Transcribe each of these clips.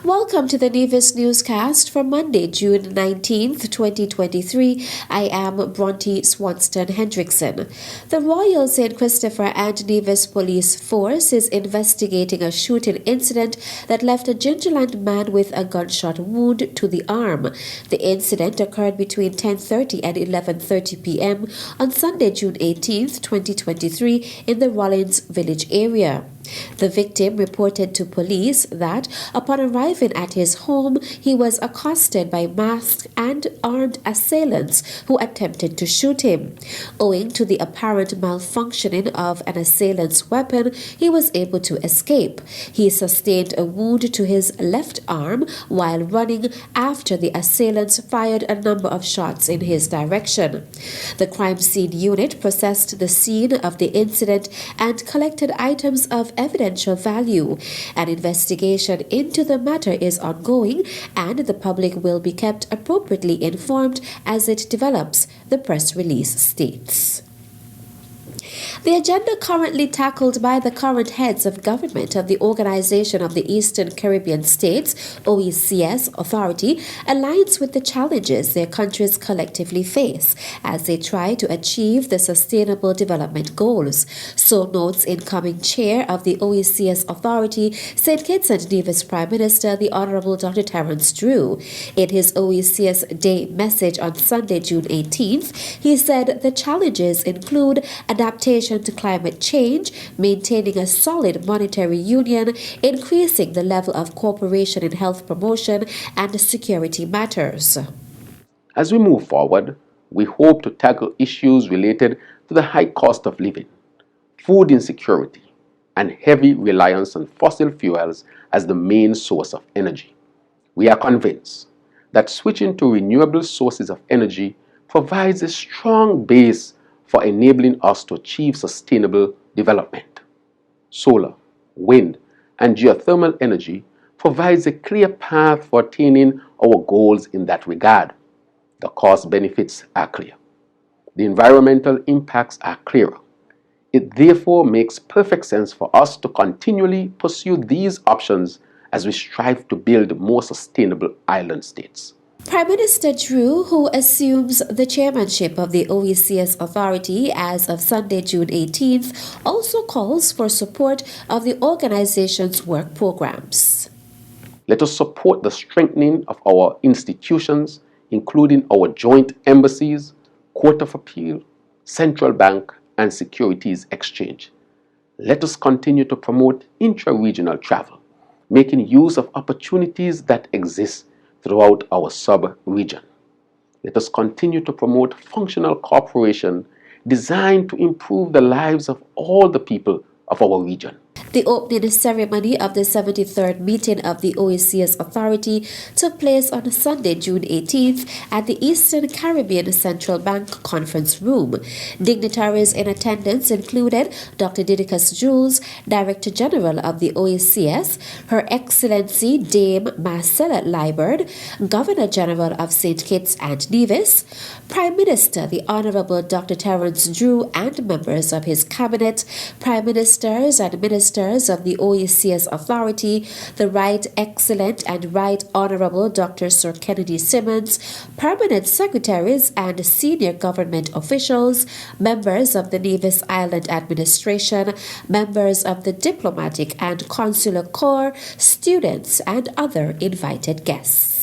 Welcome to the Nevis newscast for Monday, June 19th, 2023. I am Bronte Swanston Hendrickson. The Royal St. Christopher and Nevis Police Force is investigating a shooting incident that left a Gingerland man with a gunshot wound to the arm. The incident occurred between 10:30 and 11:30 p.m. on Sunday, June 18th, 2023 in the Rollins Village area. The victim reported to police that, upon arriving at his home, he was accosted by masked and armed assailants who attempted to shoot him. Owing to the apparent malfunctioning of an assailant's weapon, he was able to escape. He sustained a wound to his left arm while running after the assailants fired a number of shots in his direction. The crime scene unit processed the scene of the incident and collected items of evidential value. An investigation into the matter is ongoing and the public will be kept appropriately informed as it develops, the press release states. The agenda currently tackled by the current heads of government of the Organization of the Eastern Caribbean States, OECS Authority, aligns with the challenges their countries collectively face as they try to achieve the Sustainable Development Goals. So notes incoming chair of the OECS Authority, St. Kitts and Nevis Prime Minister, the Honorable Dr. Terence Drew. In his OECS Day message on Sunday, June 18th, he said the challenges include adaptation to climate change, maintaining a solid monetary union, increasing the level of cooperation in health promotion, and security matters. As we move forward, we hope to tackle issues related to the high cost of living, food insecurity, and heavy reliance on fossil fuels as the main source of energy. We are convinced that switching to renewable sources of energy provides a strong base for enabling us to achieve sustainable development. Solar, wind, and geothermal energy provides a clear path for attaining our goals in that regard. The cost benefits are clear. The environmental impacts are clearer. It therefore makes perfect sense for us to continually pursue these options as we strive to build more sustainable island states. Prime Minister Drew, who assumes the chairmanship of the OECS Authority as of Sunday, June 18th, also calls for support of the organization's work programs. Let us support the strengthening of our institutions, including our joint embassies, Court of Appeal, Central Bank, and Securities Exchange. Let us continue to promote intra-regional travel, making use of opportunities that exist throughout our sub-region. Let us continue to promote functional cooperation designed to improve the lives of all the people of our region. The opening ceremony of the 73rd meeting of the OECS Authority took place on Sunday, June 18th at the Eastern Caribbean Central Bank Conference Room. Dignitaries in attendance included Dr. Didicus Jules, Director General of the OECS, Her Excellency Dame Marcella Liburd, Governor General of St. Kitts and Nevis, Prime Minister the Honorable Dr. Terence Drew and members of his cabinet, Prime Ministers and Ministers of the OECS Authority, the Right Excellent and Right Honorable Dr. Sir Kennedy Simmons, permanent secretaries and senior government officials, members of the Nevis Island Administration, members of the Diplomatic and Consular Corps, students, and other invited guests.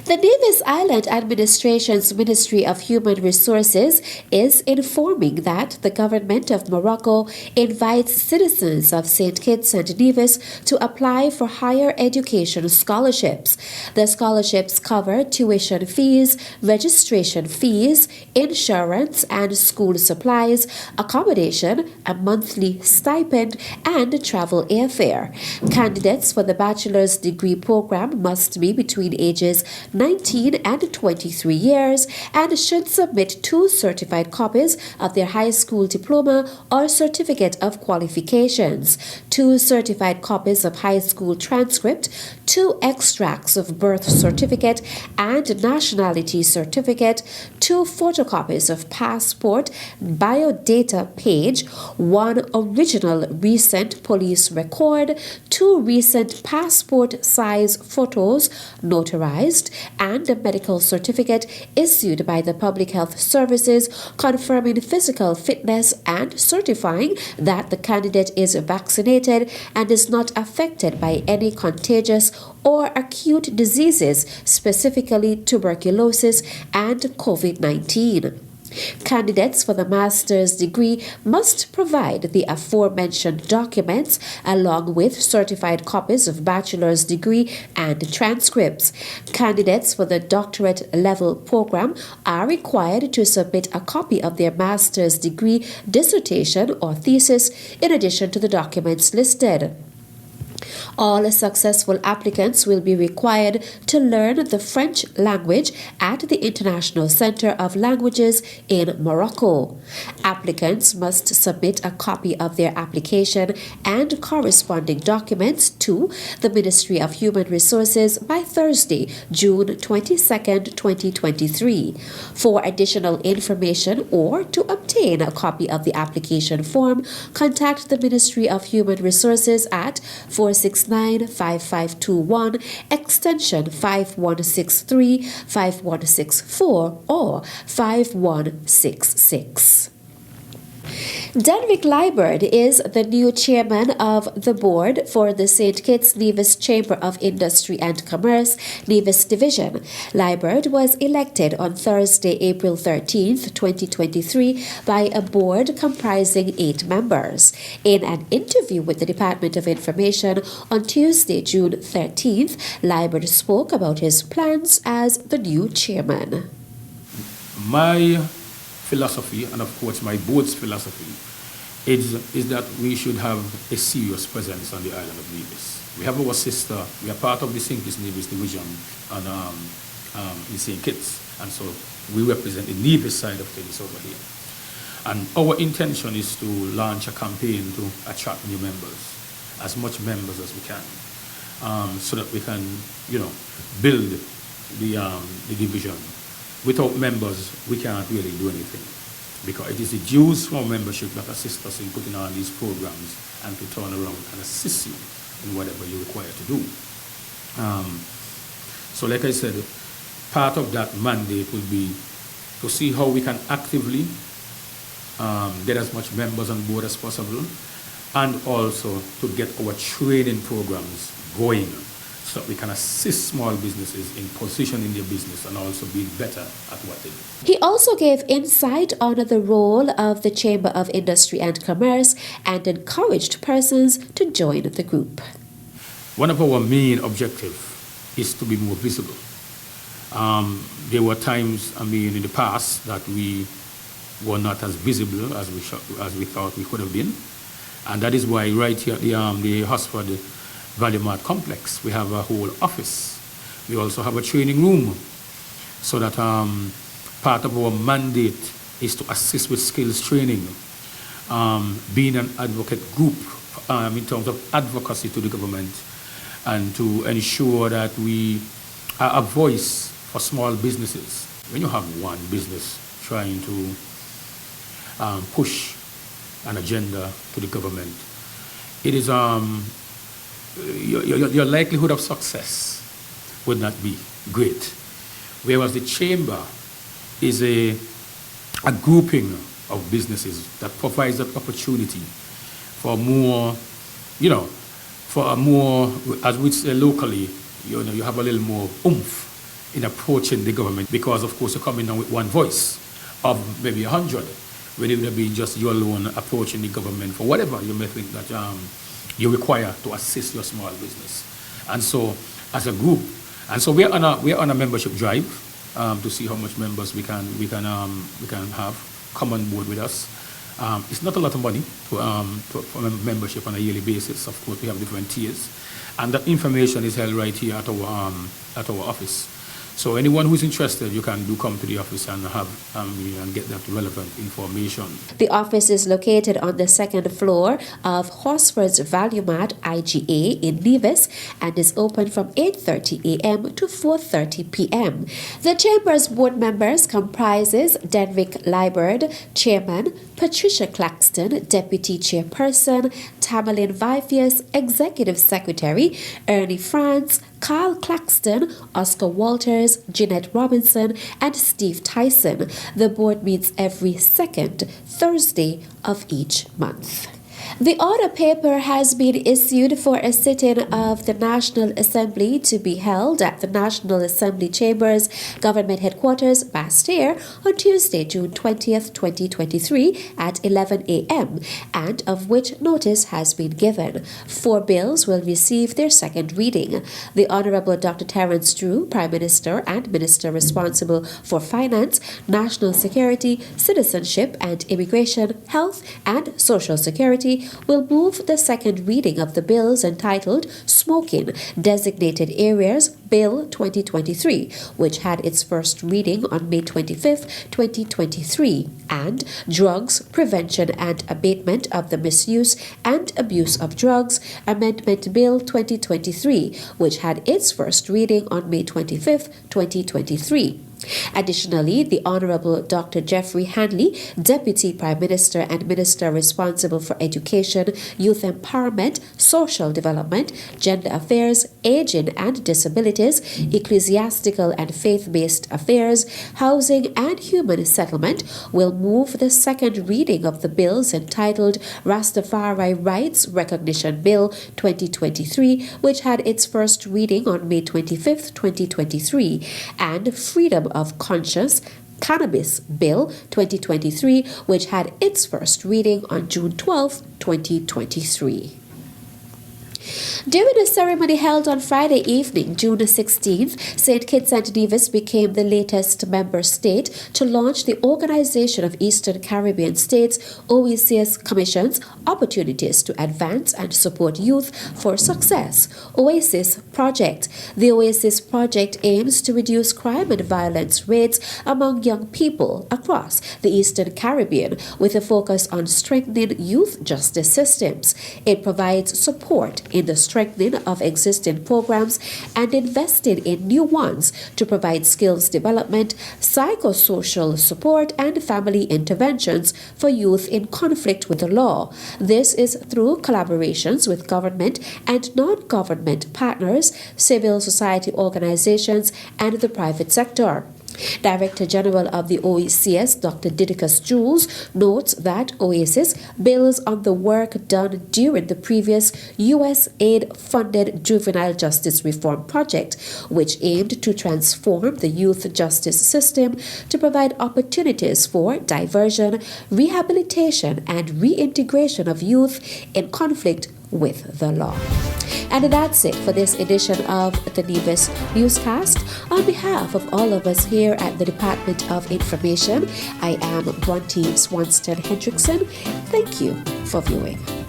The Nevis Island Administration's Ministry of Human Resources is informing that the government of Morocco invites citizens of St. Kitts and Nevis to apply for higher education scholarships. The scholarships cover tuition fees, registration fees, insurance and school supplies, accommodation, a monthly stipend, and travel airfare. Candidates for the bachelor's degree program must be between ages 19 and 23 years and should submit 2 certified copies of their high school diploma or certificate of qualifications, 2 certified copies of high school transcript, 2 extracts of birth certificate and nationality certificate, 2 photocopies of passport, biodata page, 1 original recent police record, 2 recent passport size photos notarized, and a medical certificate issued by the Public Health Services confirming physical fitness and certifying that the candidate is vaccinated and is not affected by any contagious or acute diseases, specifically tuberculosis and COVID-19. Candidates for the master's degree must provide the aforementioned documents along with certified copies of bachelor's degree and transcripts. Candidates for the doctorate level program are required to submit a copy of their master's degree, dissertation, or thesis in addition to the documents listed. All successful applicants will be required to learn the French language at the International Center of Languages in Morocco. Applicants must submit a copy of their application and corresponding documents to the Ministry of Human Resources by Thursday, June 22, 2023. For additional information or to obtain a copy of the application form, contact the Ministry of Human Resources at 469-5521, extension 5163, 5164, or 5166. Denrick Liburd is the new chairman of the board for the St. Kitts Nevis Chamber of Industry and Commerce, Nevis Division. Liburd was elected on Thursday, April 13, 2023, by a board comprising 8 members. In an interview with the Department of Information on Tuesday, June 13th, Liburd spoke about his plans as the new chairman. My philosophy, and of course my board's philosophy, is that we should have a serious presence on the island of Nevis. We have our sister, we are part of the St. Kitts Nevis Division in St. Kitts, and so we represent the Nevis side of things over here. And our intention is to launch a campaign to attract new members, as much members as we can, so that we can, build the division. Without members, we can't really do anything, because it is the dues from membership that assist us in putting on these programs and to turn around and assist you in whatever you require to do. So like I said, part of that mandate will be to see how we can actively get as much members on board as possible, and also to get our training programs going, so that we can assist small businesses in positioning their business and also being better at what they do. He also gave insight on the role of the Chamber of Industry and Commerce and encouraged persons to join the group. One of our main objectives is to be more visible. There were times, in the past that we were not as visible as we thought we could have been. And that is why right here at the Hosford Valley Mart complex, we have a whole office. We also have a training room, so that part of our mandate is to assist with skills training, being an advocate group in terms of advocacy to the government, and to ensure that we are a voice for small businesses. When you have one business trying to push an agenda to the government, it is your likelihood of success would not be great. Whereas the chamber is a grouping of businesses that provides that opportunity for more, for a more, as we say locally, you have a little more oomph in approaching the government, because of course you're coming down with one voice of maybe 100, when it would be just you alone approaching the government for whatever you may think that you require to assist your small business. And so, as a group, and so we're on a membership drive to see how much members we can have come on board with us. It's not a lot of money for membership on a yearly basis. Of course, we have different tiers, and that information is held right here at our office. So anyone who's interested, you can do come to the office and have and get that relevant information. The office is located on the second floor of Horsford's Valuemat IGA in Nevis and is open from 8:30 a.m. to 4:30 p.m. The Chamber's board members comprises Denrick Liburd, Chairman, Patricia Claxton, Deputy Chairperson, Tamerlane Vivius, Executive Secretary, Ernie France, Carl Claxton, Oscar Walters, Jeanette Robinson, and Steve Tyson. The board meets every second Thursday of each month. The order paper has been issued for a sitting of the National Assembly to be held at the National Assembly Chambers, Government Headquarters, Bastille, on Tuesday, June 20th, 2023 at 11 a.m., and of which notice has been given. 4 bills will receive their second reading. The Honorable Dr. Terence Drew, Prime Minister and Minister responsible for Finance, National Security, Citizenship and Immigration, Health and Social Security, will move the second reading of the bills entitled Smoking Designated Areas Bill 2023, which had its first reading on May 25, 2023, and Drugs Prevention and Abatement of the Misuse and Abuse of Drugs Amendment Bill 2023, which had its first reading on May 25, 2023. Additionally, the Honorable Dr. Jeffrey Hanley, Deputy Prime Minister and Minister responsible for Education, Youth Empowerment, Social Development, Gender Affairs, Aging and Disabilities, Ecclesiastical and Faith-Based Affairs, Housing and Human Settlement, will move the second reading of the bills entitled Rastafari Rights Recognition Bill 2023, which had its first reading on May 25, 2023, and Freedom of Conscience Cannabis Bill 2023, which had its first reading on June 12, 2023. During a ceremony held on Friday evening, June 16th, St. Kitts and Nevis became the latest member state to launch the Organization of Eastern Caribbean States OECS Commission's Opportunities to Advance and Support Youth for Success OASIS project. The OASIS project aims to reduce crime and violence rates among young people across the Eastern Caribbean with a focus on strengthening youth justice systems. It provides support in the strengthening of existing programs and invested in new ones to provide skills development, psychosocial support, and family interventions for youth in conflict with the law. This is through collaborations with government and non-government partners, civil society organizations, and the private sector. Director General of the OECS, Dr. Didicus Jules, notes that OASIS builds on the work done during the previous U.S. aid-funded juvenile justice reform project, which aimed to transform the youth justice system to provide opportunities for diversion, rehabilitation, and reintegration of youth in conflict with the law. And that's it for this edition of the Nevis Newscast. On behalf of all of us here at the Department of Information, I am Bronte Swanston Hendrickson. Thank you for viewing.